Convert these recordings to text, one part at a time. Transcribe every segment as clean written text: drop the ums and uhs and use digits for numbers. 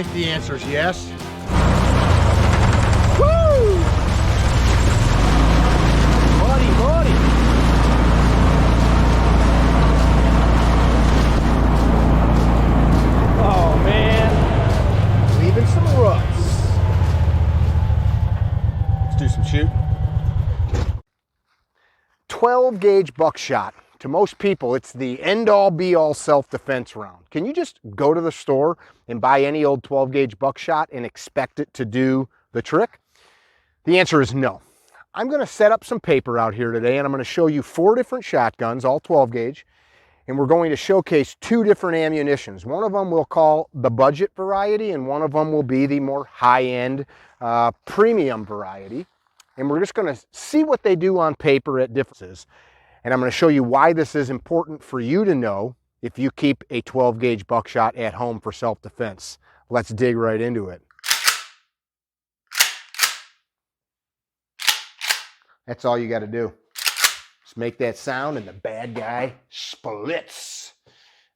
think the answer is yes. Woo! Buddy. Oh man, leaving some ruts. Let's do some shooting. 12 gauge buckshot. To most people, it's the end-all be-all self-defense round. Can you just go to the store and buy any old 12 gauge buckshot and expect it to do the trick? The answer is no. I'm going to set up some paper out here today, and I'm going to show you 4 different shotguns, all 12 gauge, and we're going to showcase 2 different ammunitions. One of them we'll call the budget variety, and one of them will be the more high-end premium variety. And we're just going to see what they do on paper at differences. And I'm going to show you why this is important for you to know if you keep a 12 gauge buckshot at home for self-defense. Let's dig right into it. That's all you got to do. Just make that sound and the bad guy splits.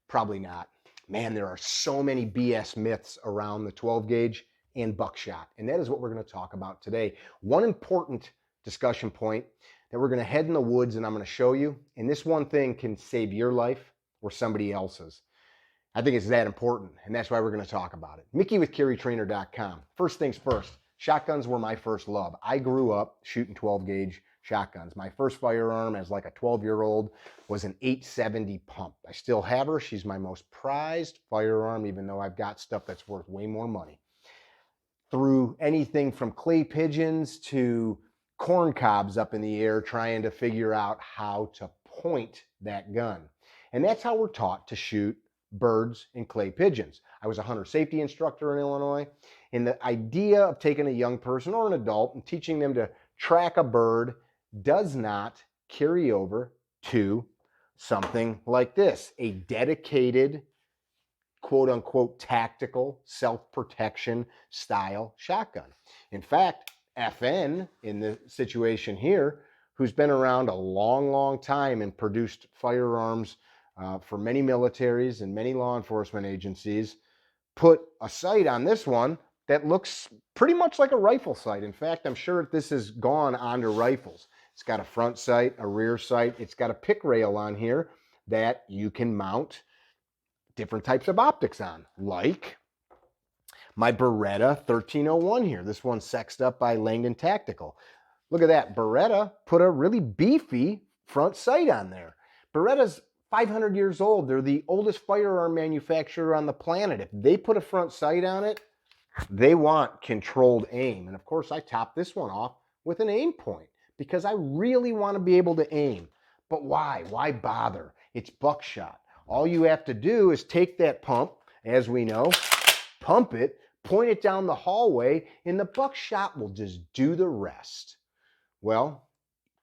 Probably not. Man, there are so many BS myths around the 12 gauge and buckshot, and that is what we're going to talk about today. One important discussion point that we're going to head in the woods and I'm going to show you, and this one thing can save your life or somebody else's. I think it's that important, and that's why we're going to talk about it. Mickey with CarryTrainer.com. First things first, shotguns were my first love. I grew up shooting 12 gauge shotguns. My first firearm as like a 12-year-old was an 870 pump. I still have her. She's my most prized firearm, even though I've got stuff that's worth way more money. Through anything from clay pigeons to corn cobs up in the air, trying to figure out how to point that gun. And that's how we're taught to shoot birds and clay pigeons. I was a hunter safety instructor in Illinois, and the idea of taking a young person or an adult and teaching them to track a bird does not carry over to something like this, a dedicated quote unquote tactical self-protection style shotgun. In fact, FN in the situation here, who's been around a long time and produced firearms for many militaries and many law enforcement agencies, put a sight on this one that looks pretty much like a rifle sight. In fact, I'm sure this has gone onto rifles. It's got a front sight, a rear sight. It's got a pick rail on here that you can mount different types of optics on, like my Beretta 1301 here. This one's sexed up by Langdon Tactical. Look at that. Beretta put a really beefy front sight on there. Beretta's 500 years old. They're the oldest firearm manufacturer on the planet. If they put a front sight on it, they want controlled aim. And of course, I topped this one off with an aim point because I really want to be able to aim. But why? Why bother? It's buckshot. All you have to do is take that pump, as we know, pump it, point it down the hallway, and the buckshot will just do the rest. Well,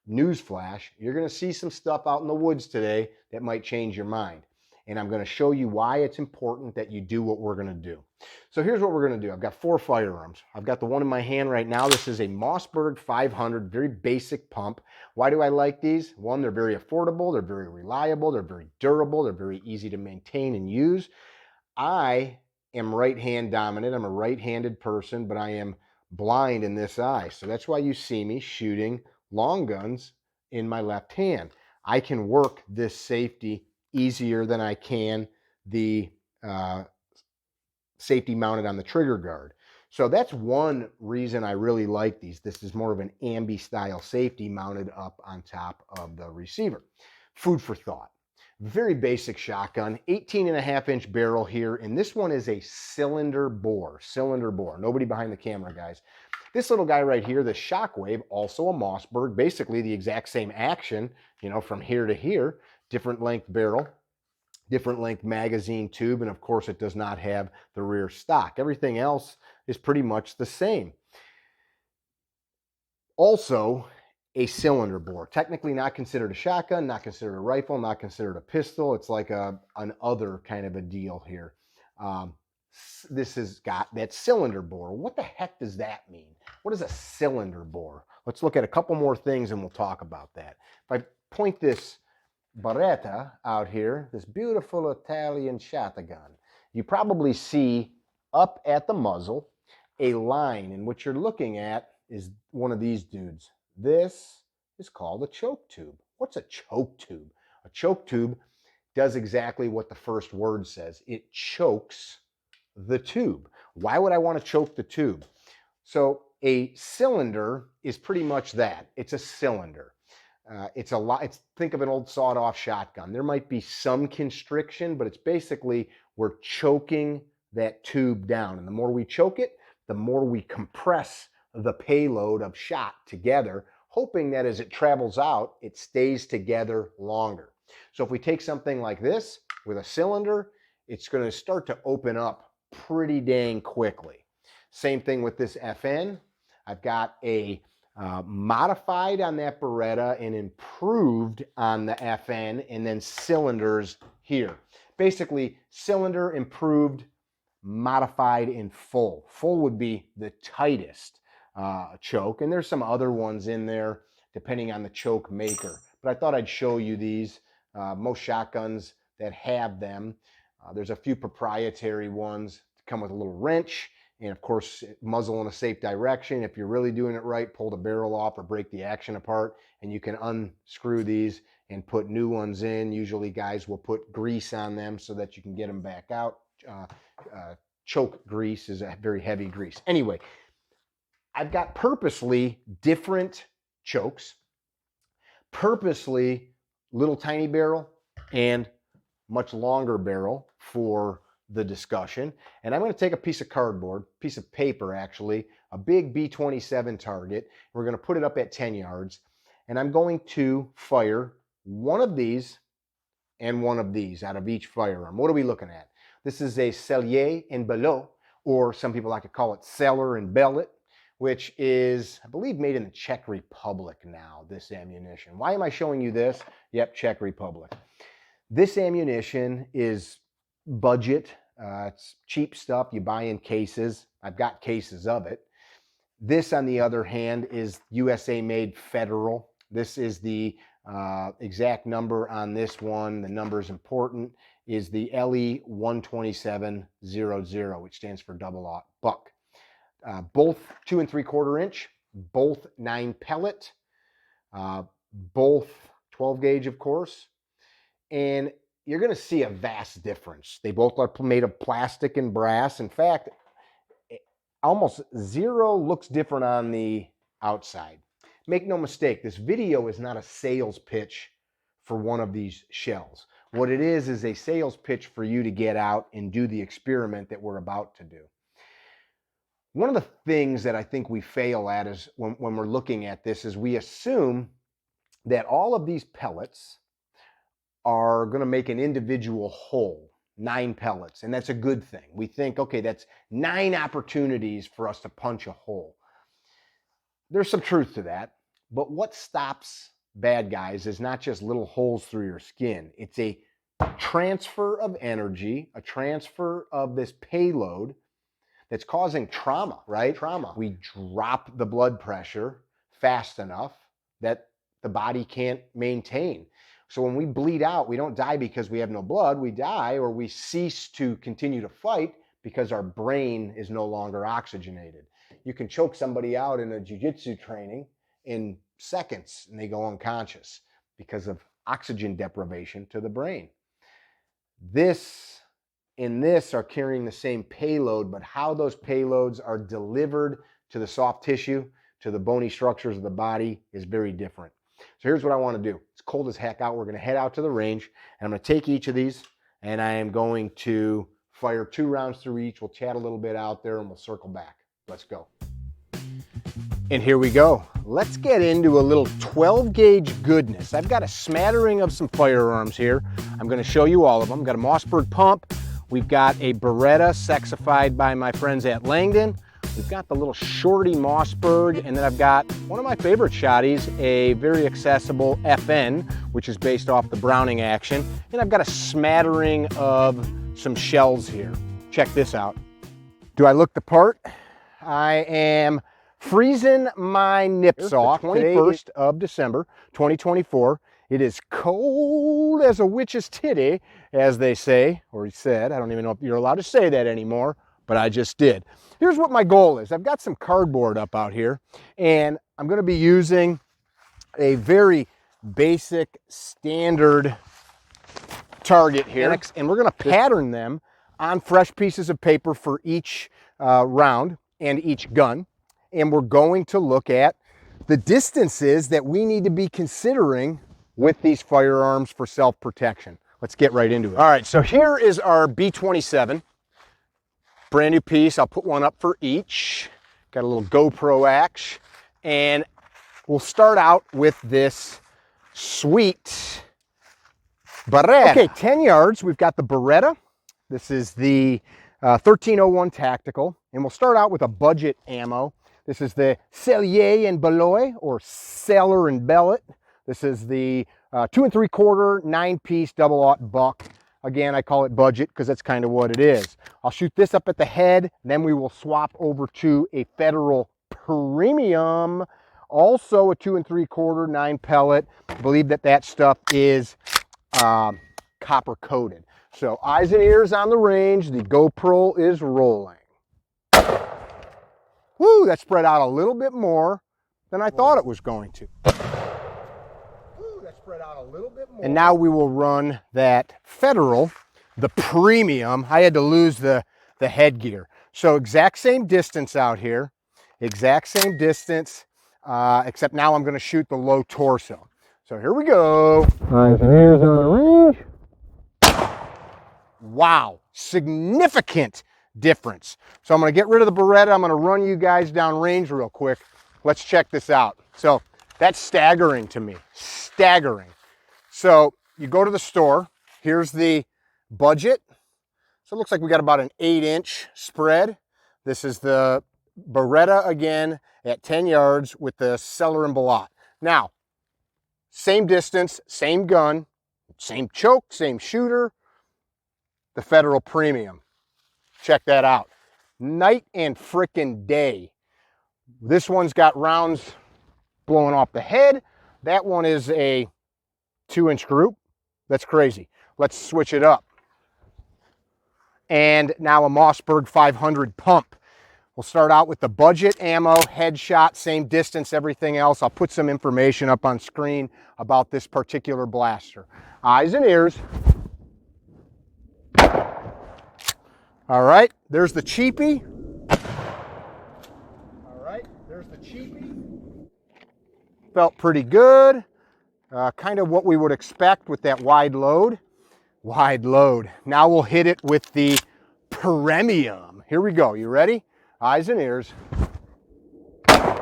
newsflash, you're going to see some stuff out in the woods today that might change your mind. And I'm going to show you why it's important that you do what we're going to do. So here's what we're going to do. I've got 4 firearms. I've got the one in my hand right now. This is a Mossberg 500, very basic pump. Why do I like these? One, they're very affordable. They're very reliable. They're very durable. They're very easy to maintain and use. I am right-hand dominant. I'm a right-handed person, but I am blind in this eye. So that's why you see me shooting long guns in my left hand. I can work this safety easier than I can the safety mounted on the trigger guard. So that's one reason I really like these. This is more of an ambi style safety mounted up on top of the receiver. Food for thought. Very basic shotgun, 18.5-inch barrel here, and this one is a cylinder bore. Nobody behind the camera, guys. This little guy right here, the Shockwave, also a Mossberg, basically the exact same action, you know, from here to here, different length barrel, different length magazine tube, and of course it does not have the rear stock. Everything else is pretty much the same. Also, a cylinder bore. Technically not considered a shotgun, not considered a rifle, not considered a pistol. It's like an other kind of a deal here. This has got that cylinder bore. What the heck does that mean? What is a cylinder bore? Let's look at a couple more things and we'll talk about that. If I point this Beretta out here, this beautiful Italian shotgun, you probably see up at the muzzle, a line, and what you're looking at is one of these dudes. This is called a choke tube. What's a choke tube? A choke tube does exactly what the first word says. It chokes the tube. Why would I want to choke the tube? So a cylinder is pretty much that. It's a cylinder. It's a lot. Think of an old sawed-off shotgun. There might be some constriction, but it's basically we're choking that tube down. And the more we choke it, the more we compress the payload of shot together, hoping that as it travels out, it stays together longer. So if we take something like this with a cylinder, it's going to start to open up pretty dang quickly. Same thing with this FN. I've got a modified on that Beretta and improved on the FN, and then cylinders here. Basically, cylinder, improved, modified, in full. Full would be the tightest choke, and there's some other ones in there depending on the choke maker. But I thought I'd show you these. Most shotguns that have them. There's a few proprietary ones that come with a little wrench, and of course, muzzle in a safe direction. If you're really doing it right, pull the barrel off or break the action apart, and you can unscrew these and put new ones in. Usually guys will put grease on them so that you can get them back out. Choke grease is a very heavy grease. Anyway, I've got purposely different chokes, purposely little tiny barrel and much longer barrel for the discussion. And I'm going to take a piece of cardboard, piece of paper actually, a big B-27 target. We're going to put it up at 10 yards, and I'm going to fire one of these and one of these out of each firearm. What are we looking at? This is a Cellier and Belot, or some people like to call it Celler and Bellet, which is, I believe, made in the Czech Republic now, this ammunition. Why am I showing you this? Yep, Czech Republic. This ammunition is budget. It's cheap stuff you buy in cases. I've got cases of it. This, on the other hand, is USA made Federal. This is the exact number on this one. The number is important. Is the LE 12700, which stands for double-aught buck. Both 2 3/4 inch, both 9 pellet, both 12 gauge, of course. And you're going to see a vast difference. They both are made of plastic and brass. In fact, almost zero looks different on the outside. Make no mistake, this video is not a sales pitch for one of these shells. What it is a sales pitch for you to get out and do the experiment that we're about to do. One of the things that I think we fail at is when we're looking at this is we assume that all of these pellets are going to make an individual hole, 9 pellets, and that's a good thing. We think, okay, that's 9 opportunities for us to punch a hole. There's some truth to that, but what stops bad guys is not just little holes through your skin. It's a transfer of energy, a transfer of this payload that's causing trauma, right? Trauma. We drop the blood pressure fast enough that the body can't maintain. So when we bleed out, we don't die because we have no blood. We die, or we cease to continue to fight because our brain is no longer oxygenated. You can choke somebody out in a jiu-jitsu training in seconds and they go unconscious because of oxygen deprivation to the brain. This and this are carrying the same payload, but how those payloads are delivered to the soft tissue, to the bony structures of the body is very different. So here's what I want to do. It's cold as heck out. We're going to head out to the range, and I'm going to take each of these, and I am going to fire 2 rounds through each. We'll chat a little bit out there, and we'll circle back. Let's go. And here we go. Let's get into a little 12 gauge goodness. I've got a smattering of some firearms here. I'm going to show you all of them. I've got a Mossberg pump. We've got a Beretta sexified by my friends at Langdon. We've got the little shorty Mossberg, and then I've got one of my favorite shotties, a very accessible FN, which is based off the Browning action. And I've got a smattering of some shells here. Check this out. Do I look the part? I am freezing my nips off. 21st of December, 2024. It is cold as a witch's titty, as they say, or he said. I don't even know if you're allowed to say that anymore. but I just did. Here's what my goal is. I've got some cardboard up out here, and I'm going to be using a very basic standard target here, and we're going to pattern them on fresh pieces of paper for each round and each gun, and we're going to look at the distances that we need to be considering with these firearms for self-protection. Let's get right into it. All right, so here is our B27. Brand new piece. I'll put one up for each. Got a little GoPro action. And we'll start out with this sweet Beretta. Okay, 10 yards. We've got the Beretta. This is the 1301 Tactical. And we'll start out with a budget ammo. This is the Cellier and Beloit, or Sailor and Bellet. This is the 2 3/4 9-piece double-aught buck. Again, I call it budget because that's kind of what it is. I'll shoot this up at the head, then we will swap over to a Federal Premium, also a 2 3/4 9 pellet. I believe that stuff is copper coated. So eyes and ears on the range, the GoPro is rolling. Woo, that spread out a little bit more than I thought it was going to. Spread out a little bit more. And now we will run that Federal, the Premium. I had to lose the headgear. So exact same distance out here, exact same distance, except now I'm going to shoot the low torso. So here we go. Eyes and ears on the range. Wow, significant difference. So I'm going to get rid of the Beretta. I'm going to run you guys down range real quick. Let's check this out. So that's staggering to me, staggering. So you go to the store, here's the budget. So it looks like we got about an 8-inch spread. This is the Beretta again at 10 yards with the Sailor and Beloit. Now, same distance, same gun, same choke, same shooter, the Federal Premium. Check that out. Night and frickin' day. This one's got rounds blowing off the head. That one is a 2-inch group. That's crazy. Let's switch it up. And now a Mossberg 500 pump. We'll start out with the budget ammo, headshot, same distance, everything else. I'll put some information up on screen about this particular blaster. Eyes and ears. All right, there's the cheapie. All right, there's the cheapie. Felt pretty good. Kind of what we would expect with that wide load. Wide load. Now we'll hit it with the Premium. Here we go. You ready? Eyes and ears. All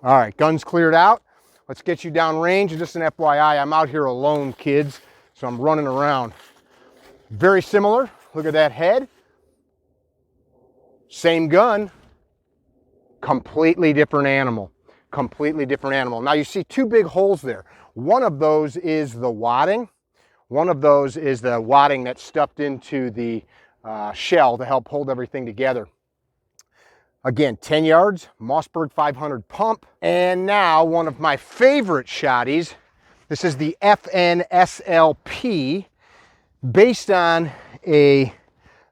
right, guns cleared out. Let's get you down range. Just an FYI, I'm out here alone, kids, so I'm running around. Very similar. Look at that head. Same gun. Completely different animal. Completely different animal. Now you see two big holes there. One of those is the wadding. One of those is the wadding that's stuffed into the shell to help hold everything together. Again, 10 yards, Mossberg 500 pump. And now one of my favorite shotties. This is the FNSLP, based on a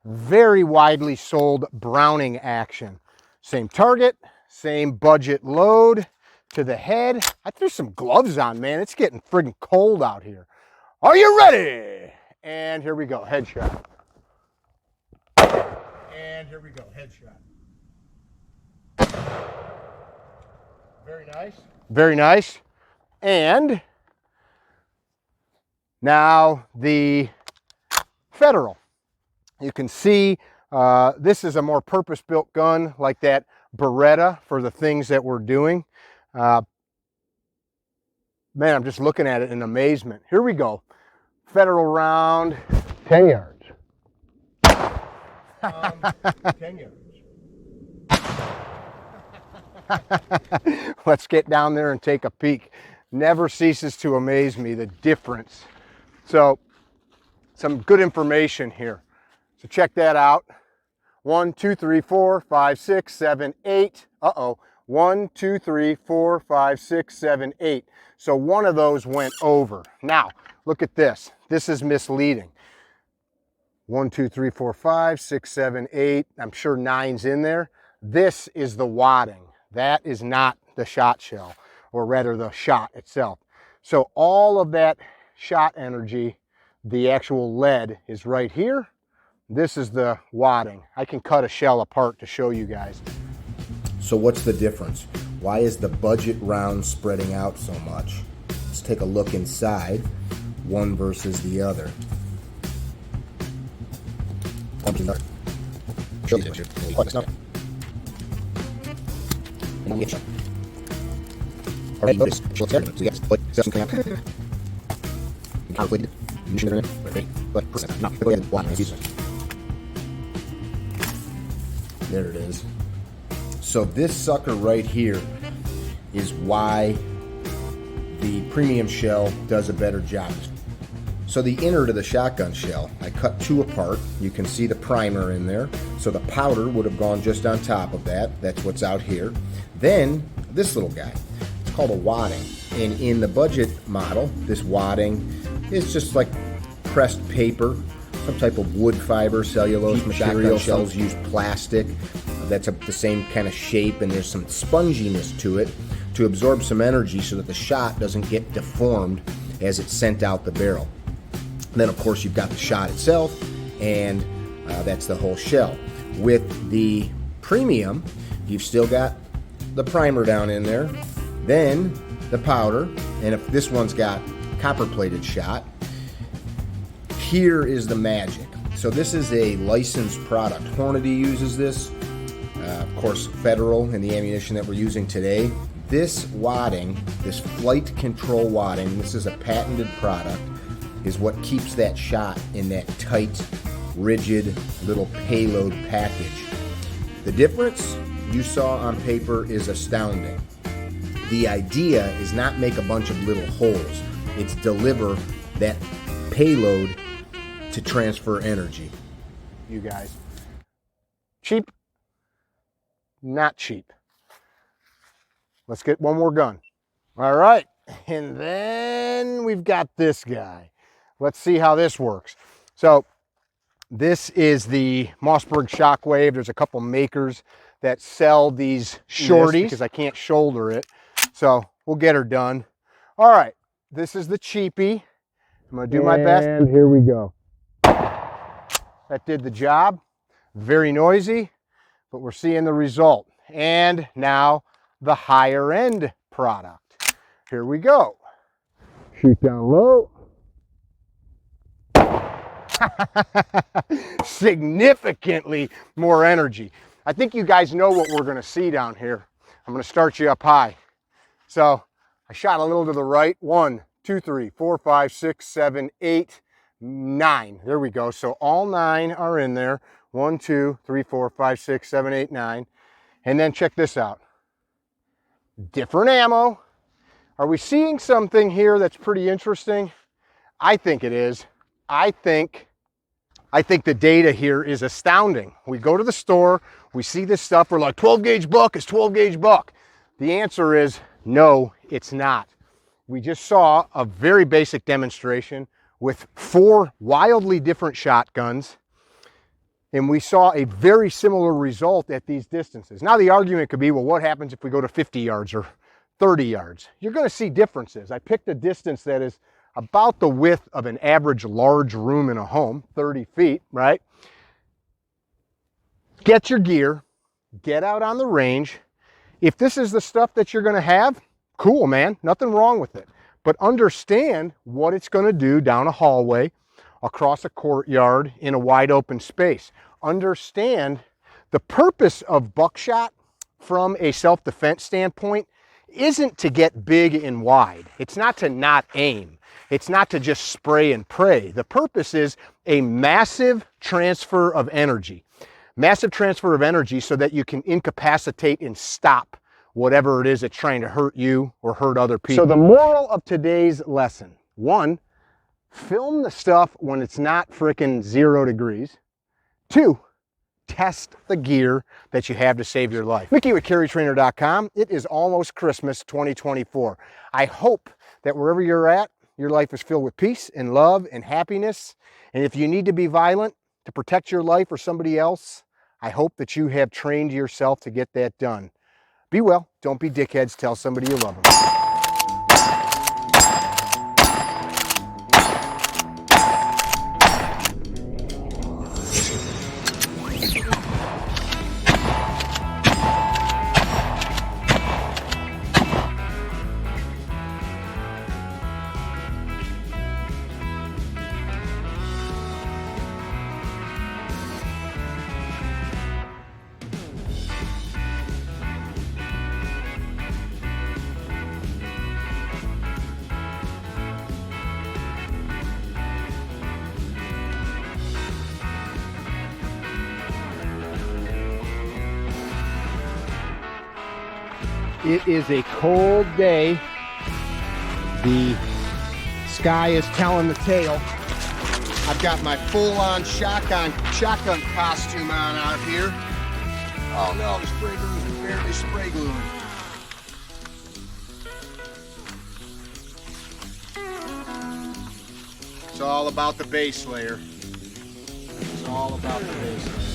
very widely sold Browning action. Same target, same budget load to the head. I threw some gloves on, man. It's getting friggin' cold out here. Are you ready? And here we go, headshot. And here we go, headshot. Very nice. Very nice. And now the Federal. You can see this is a more purpose-built gun like that Beretta for the things that we're doing. Man, I'm just looking at it in amazement. Here we go. Federal round, 10 yards. 10 yards. Let's get down there and take a peek. Never ceases to amaze me, the difference. So, some good information here. So check that out. 1, 2, 3, 4, 5, 6, 7, 8. Uh-oh. 1, 2, 3, 4, 5, 6, 7, 8. So one of those went over. Now, look at this. This is misleading. 1, 2, 3, 4, 5, 6, 7, 8. I'm sure 9's in there. This is the wadding. That is not the shot shell, or rather the shot itself. So all of that shot energy, the actual lead, is right here. This is the wadding. I can cut a shell apart to show you guys. So what's the difference? Why is the budget round spreading out so much? Let's take a look inside, one versus the other. There it is. So this sucker right here is why the premium shell does a better job. So the inner to the shotgun shell, I cut 2 apart. You can see the primer in there. So the powder would have gone just on top of that. That's what's out here. Then this little guy, it's called a wadding. And in the budget model, this wadding is just like pressed paper, some type of wood fiber, cellulose material. Shells use plastic. That's the same kind of shape, and there's some sponginess to it to absorb some energy so that the shot doesn't get deformed as it's sent out the barrel. And then of course you've got the shot itself, and that's the whole shell. With the premium, you've still got the primer down in there, then the powder, and if this one's got copper plated shot, here is the magic. So this is a licensed product. Hornady uses this. Of course, Federal and the ammunition that we're using today. This wadding, this flight control wadding, this is a patented product, is what keeps that shot in that tight, rigid little payload package. The difference you saw on paper is astounding. The idea is not make a bunch of little holes. It's deliver that payload to transfer energy. You guys. Cheap? Not cheap. Let's get one more gun. All right, and then we've got this guy. Let's see how this works. So this is the Mossberg Shockwave. There's a couple makers that sell these shorties because I can't shoulder it. So we'll get her done. All right, this is the cheapie. I'm gonna do my best. And here we go. That did the job. Very noisy, but we're seeing the result. And now the higher end product. Here we go. Shoot down low. Significantly more energy. I think you guys know what we're gonna see down here. I'm gonna start you up high. So I shot a little to the right. 1, 2, 3, 4, 5, 6, 7, 8, 9. There we go. So all 9 are in there. 1, 2, 3, 4, 5, 6, 7, 8, 9. And then check this out. Different ammo. Are we seeing something here that's pretty interesting? I think it is. I think the data here is astounding. We go to the store, we see this stuff, we're like, 12 gauge buck is 12 gauge buck. The answer is no, it's not. We just saw a very basic demonstration with 4 wildly different shotguns, and we saw a very similar result at these distances. Now the argument could be, well, what happens if we go to 50 yards or 30 yards? You're gonna see differences. I picked a distance that is about the width of an average large room in a home, 30 feet, right? Get your gear, get out on the range. If this is the stuff that you're gonna have, cool, man, nothing wrong with it. But understand what it's gonna do down a hallway, across a courtyard, in a wide open space. Understand the purpose of buckshot from a self-defense standpoint isn't to get big and wide. It's not to not aim. It's not to just spray and pray. The purpose is a massive transfer of energy. Massive transfer of energy so that you can incapacitate and stop whatever it is that's trying to hurt you or hurt other people. So the moral of today's lesson, 1, film the stuff when it's not frickin' 0 degrees. 2, test the gear that you have to save your life. Mickey with CarryTrainer.com. It is almost Christmas 2024. I hope that wherever you're at, your life is filled with peace and love and happiness. And if you need to be violent, to protect your life or somebody else, I hope that you have trained yourself to get that done. Be well, don't be dickheads, tell somebody you love them. It is a cold day. The sky is telling the tale. I've got my full-on shotgun costume on out here. Oh no, the spray glue is barely spray glued. It's all about the base layer. It's all about the base layer.